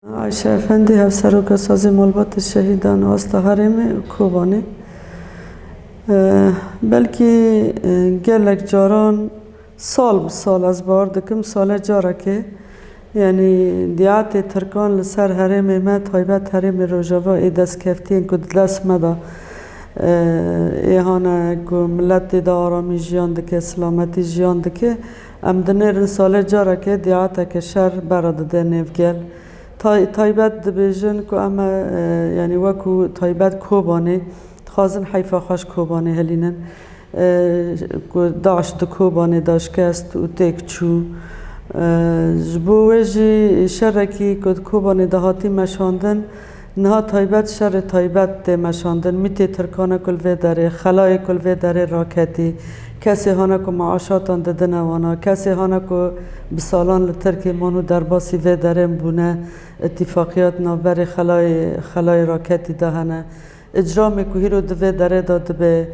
عایشه افندی هفسروک سازی ملبات شهیدان آستا حرم کوبانی بلکی گلک جاران سال بسال از بار دکم سال جارا که یعنی دیات ترکان لسر حرم ما تایبت حرم روژاوا ای دست کفتین کد دست مدا ایهانه که ملت دا آرامی جیان دکه سلامتی جیان دکه ام دنیرن سال جارا که دیات که شر براد ده نیفگل تایبت دبیجن که اما یعنی وکو تایبت کوبانی خازن حیفا خوش کوبانی هلینن که داشت کوبانی داشت کست و تک چو جبوهجی شرکی که کوبانی دهاتی مشاندن نه تایبت شر تایبت مشاندن میتی ترکانه کل وی داره خلای کل وی داره راکتی کسی هانا که معاشاتان ددن وانا کسی هانا که بسالان لترکی مانو در باسی وی داره بونه اتفاقیات نابر خلای راکتی دهنه اجرامی که هیرو دوی داره داده به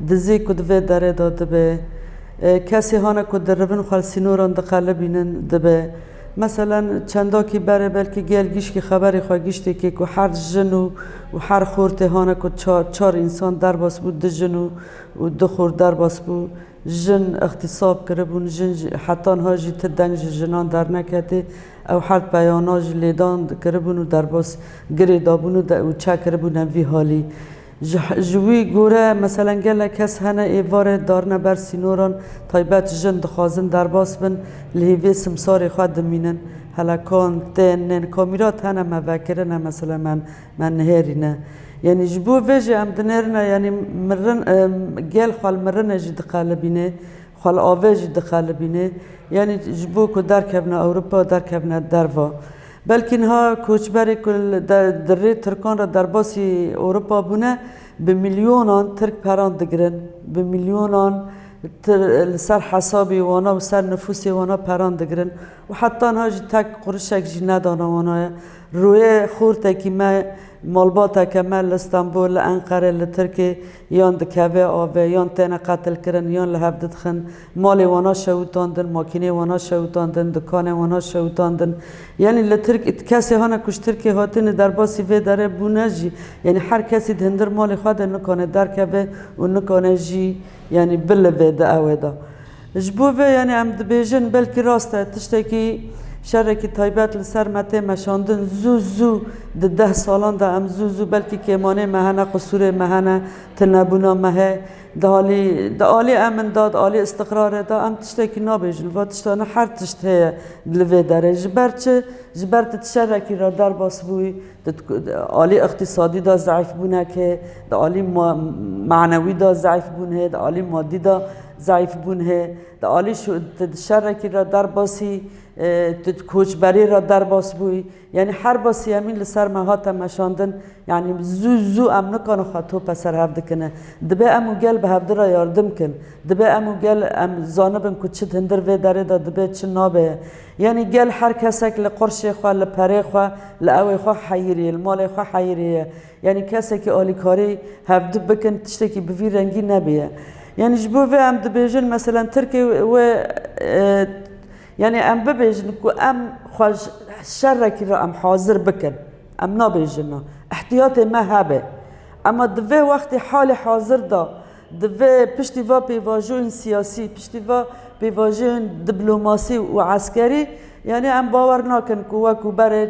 دزی که دوی داره داده به کسی هانا که در روین خالسینوران دقاله بینن دبه مثلا چندا کی بره بلکه گل گیش کی خبری خواه گیشتی که هر جن و هر خورته هانه که چار انسان در باس بود ده جن و دو خور در باس بود جن اختصاب کربون جن حتی ها جی تدنگ جنان در نکته او هر بیاناج لیدان کربون و در باس گری دابون و چه کربون وی حالی جوی گوره مثلا گله کس هنه ایواره دارنه بر سینوران تایبت جن دخوازن در باس بن لحیوه سمسار خود دمینن هلکان تنن کامیرات هنه موکرنه مثلا من نهرینه یعنی جبو ویجه ام دنرنه یعنی مرن گل خال مرنه جی دقالبینه خال آوه جی دقالبینه یعنی جبو که درکبنه اوروپا درکبنه دروا بلکه ها کوچبری کل در ترکان را در باسی اروپا بونه به میلیونان ترک پران دگرن به میلیونان سر حسابی وانا و سر نفوسی وانا پران دگرن و حتی ها جی تک قرشک جی ندانه وانا روی خورته که ما مالباتا که ما لستانبول انقره لترکی یان دکوه آوه یان تینه قتل کرن یان لحبدت خن مالی وانا شوتاندن ماکینه وانا شوتاندن دکان وانا شوتاندن یعنی لترک کسی هانا کش ترکی هاتین در باسی وی داره بونه جی یعنی هر کسی دهندر مالی خواه نکانه در کبه و نکانه جی یعنی بله وی ده اوه ده جبوه یعنی ام دبیجن بلکی راسته تشتکی شرکی تایبت لسر مته مشاندن زو ده سالان ده ام زو بلکی کمانه مهنه قصور مهنه تنبونا مهه ده آلی امن داد آلی استقرار ده ام تشتکی نابیجن و تشتانه هر تشته دلوه داره جبرت تشرکی را در باس بوی آلی اقتصادی ده ضعیف بونه که ده آلی معنوی ده ضعیف بونه ده آلی مادی ده ضعیف بونه ده آلی شرکی را در باسی کوچبری را در باس بوی یعنی هر باسی همین لسر مهات مشاندن یعنی زو ام نکانو خاطو پسر هفته کنه دبه امو گل به هفته را یاردم کن دبه امو گل ام زانبن که چه هندر وی داره دا دبه چه نابه یعنی گل هر کسک لقرش خواه لپره خواه لعوی خواه حیریه المال خواه حیریه یعنی کسک آلیکاری هفته بکن تشته که بوی رنگی نبیه یعنی جبوه ام دبیجن مثلا ترکی و یعنی ام ببیجن که ام خوش شرکی را ام حاضر بکن ام نبیجن احتیاط ما هبه اما دوی وقتی حال حاضر دا دوی پشتی و پیواجون سیاسی پشتی و پیواجون دیپلماسی و عسکری یعنی ام باور نکن که وکو برای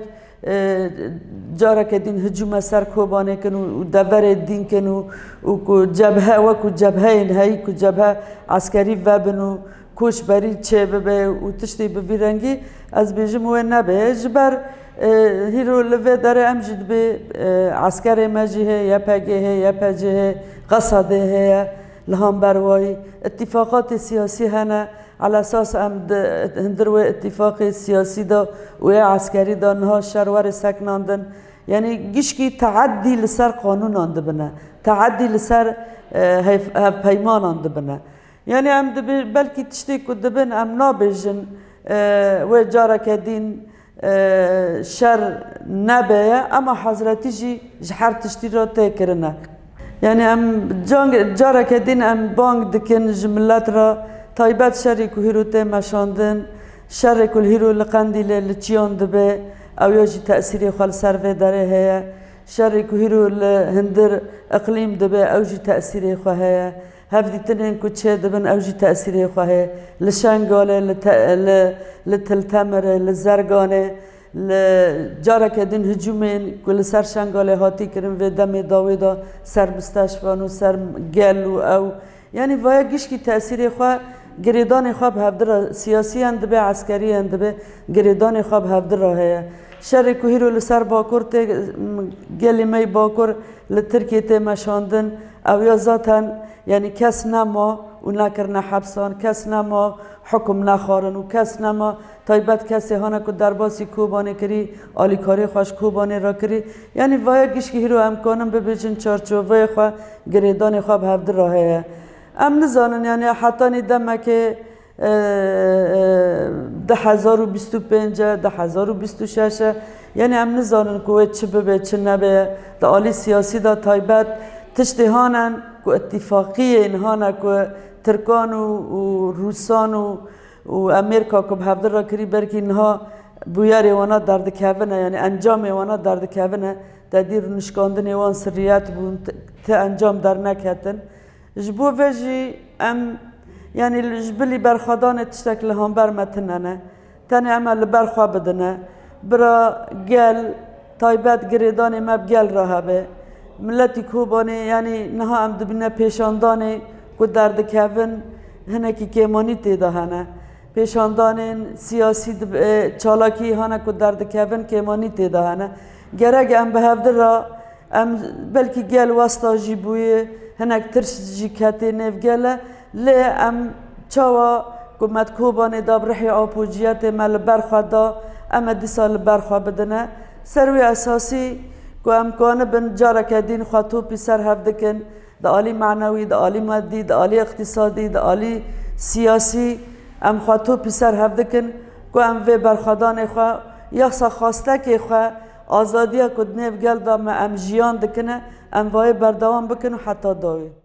جاره که دین هجوم سر کوبانه کن و دور دین کن و جبهه وکو جبهه اینهایی که جبهه عسکری و بنو کوش بری چه ببه و تشتی ببیرنگی از بیجم و نبه جبر هیرو لوه داره امجد به عسکر مجیه یا پگه یا پجه قصده لهم بروای اتفاقات سیاسی هنه على اساس ام هندرو اتفاق سیاسی دا و عسکری دا نها شرور سکناندن یعنی گیشکی تعدی لسر قانون آنده بنه تعدی لسر پیمان آنده بنه یعنی ام بلکی تشتی که دبن ام نابیجن و جاره که دین شر نبیه اما حضرتی جی جهر تشتی را تکرنه یعنی ام جاره که دین ام بانگ دکن جملت را تایبت شری که هیرو ته مشاندن شر کل هیرو لقندی لچیان دبه او یا جی تأثیری خال سر و داره هیا شر که هیرو هندر اقلیم دبه او جی تأثیری خواه هیا هفدی تنین کچه دبن او جی تأثیری خواه هیا لشنگاله لتلتمره لزرگانه جارا کدین هجومین کل سر شنگاله هاتی کرن و دم داویدا سر بستشفان و سر گلو او یعنی وای گیش کی تأثیری خواه گریدان خواب هفدر سیاسی اند به عسکری اند به گریدان خواب هفدر هیا شر کوهیرو لسر باکور ته گلی می باکور لترکیه ته مشاندن او یا ذاتن یعنی کس نما و نکرن حبسان کس نما حکم نخارن و کس نما تایبت کسی هانه که درباسی کوبانه کری آلیکاری خوش کوبانه را کری یعنی وای گیش که هیرو امکانم ببیجن چارچوبه خواه گریدان خواب هفدر هیا ام نزانن یعنی حتی نیدم که 10,025 10,026 یعنی ام نزانن که چه ببه چه نبه دا آلی سیاسی دا تایبت تشتی هانن که اتفاقی اینهانه که ترکان و روسان و امریکا که به هفته را کری برکی اینها بویاری وانا درد کهونه یعنی انجام وانا درد کهونه تدیر نشکاندن وان سریعت بون تا انجام در نکهتن جبو وجی ام یعنی جبلی برخوادان تشتکل هم برمتننه تنی عمل برخوا بدنه برا گل تایبت گریدان مب گل راهبه ملتی کوبانی یعنی نها ام دبینه پیشاندانی که درد کهون هنه کی کمانی تیده هنه پیشاندان سیاسی چالاکی هنه که درد کهون کمانی تیده هنه گرگ ام به هفته را ام بلکی گل واسطا جیبوی هنک ترش جی کتی نف گله لی ام چاوا کمت کوبانی داب رحی آپوجیت مل برخوا دا ام دیسال برخوا بدنه سروی اساسی که امکانه بن جارا کدین خواهتو پی سر هفدکن دا آلی معنوی دا آلی مادی دا آلی اقتصادی دا آلی سیاسی ام خواهتو پی سر هفدکن که ام وی برخوادان خواه یخصا خواسته که خواه آزادی کد نف گل دا ام جیان دکنه ام وای بردوام بکن و حتی داوی